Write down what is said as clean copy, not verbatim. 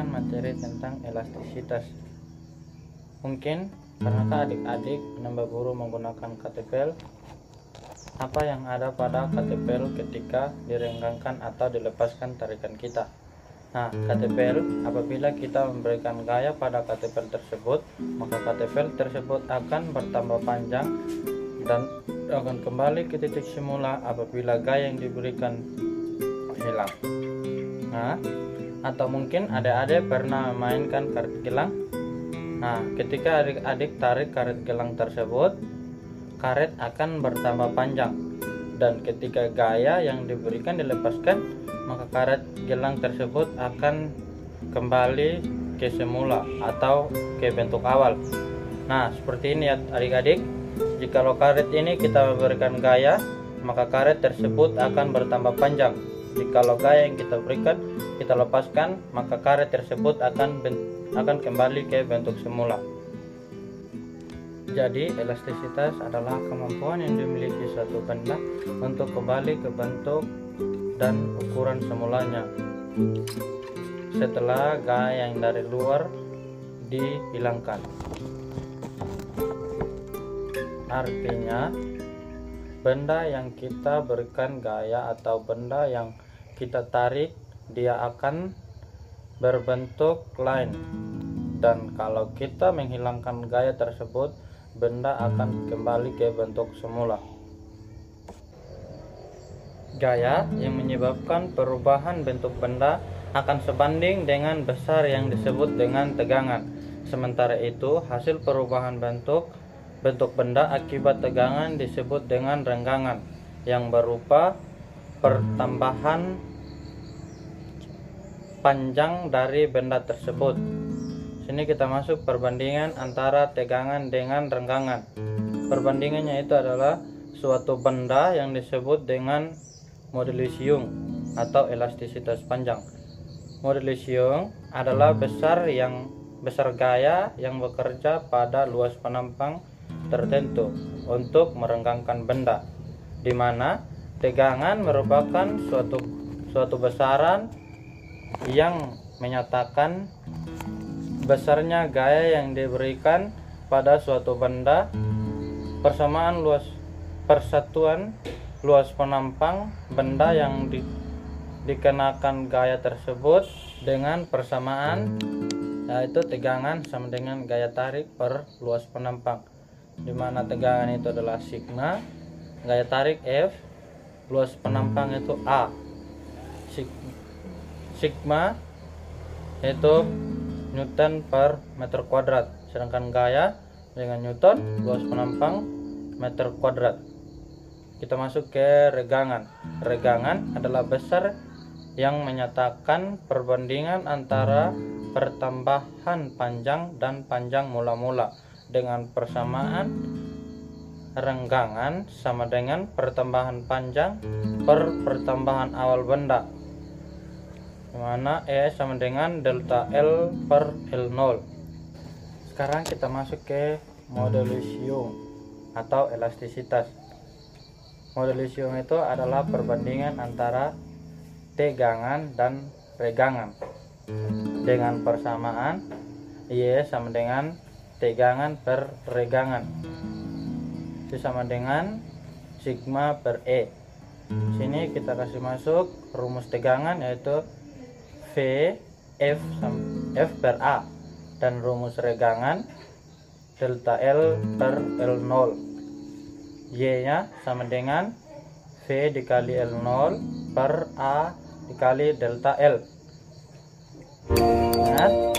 menjelaskan materi tentang elastisitas. Mungkin pernahkah adik-adik menambah guru menggunakan KTPL? Apa yang ada pada KTPL ketika direnggangkan atau dilepaskan tarikan kita? Nah, KTPL, apabila kita memberikan gaya pada KTPL tersebut, maka KTPL tersebut akan bertambah panjang dan akan kembali ke titik semula apabila gaya yang diberikan hilang. Nah, atau mungkin adik-adik pernah memainkan karet gelang. Nah, ketika adik-adik tarik karet gelang tersebut, karet akan bertambah panjang, dan ketika gaya yang diberikan dilepaskan, maka karet gelang tersebut akan kembali ke semula atau ke bentuk awal. Nah, seperti ini ya adik-adik. Jikalau karet ini kita memberikan gaya, maka karet tersebut akan bertambah panjang. Jikalau gaya yang kita berikan kita lepaskan, maka karet tersebut akan kembali ke bentuk semula. Jadi elastisitas adalah kemampuan yang dimiliki suatu benda untuk kembali ke bentuk dan ukuran semulanya setelah gaya yang dari luar dihilangkan. Artinya, benda yang kita berikan gaya atau benda yang kita tarik, dia akan berbentuk lain, dan kalau kita menghilangkan gaya tersebut, benda akan kembali ke bentuk semula. Gaya yang menyebabkan perubahan bentuk benda akan sebanding dengan besar yang disebut dengan tegangan. Sementara itu, hasil perubahan bentuk benda akibat tegangan disebut dengan renggangan, yang berupa pertambahan panjang dari benda tersebut. Sini kita masuk perbandingan antara tegangan dengan renggangan. Perbandingannya itu adalah suatu benda yang disebut dengan modulus Young atau elastisitas panjang. Modulus Young adalah besar gaya yang bekerja pada luas penampang tertentu untuk merenggangkan benda, di mana tegangan merupakan suatu besaran yang menyatakan besarnya gaya yang diberikan pada suatu benda. Persatuan luas penampang benda yang dikenakan gaya tersebut dengan persamaan, yaitu tegangan sama dengan gaya tarik per luas penampang, di mana tegangan itu adalah sigma, gaya tarik F, luas penampang itu A. Sigma itu Newton per meter kuadrat, sedangkan gaya dengan Newton, luas penampang meter kuadrat. Kita masuk ke regangan. Regangan adalah besar yang menyatakan perbandingan antara pertambahan panjang dan panjang mula-mula dengan persamaan renggangan sama dengan pertambahan panjang per pertambahan awal benda, di mana E sama dengan delta L per L0. Sekarang kita masuk ke modulus Young atau elastisitas. Modulus Young itu adalah perbandingan antara tegangan dan regangan dengan persamaan Y sama dengan tegangan per regangan, itu sama dengan sigma per E. Sini kita kasih masuk rumus tegangan, yaitu V F per A, dan rumus regangan delta L per L0. Y nya sama dengan V dikali L0 per A dikali delta L. Ingat,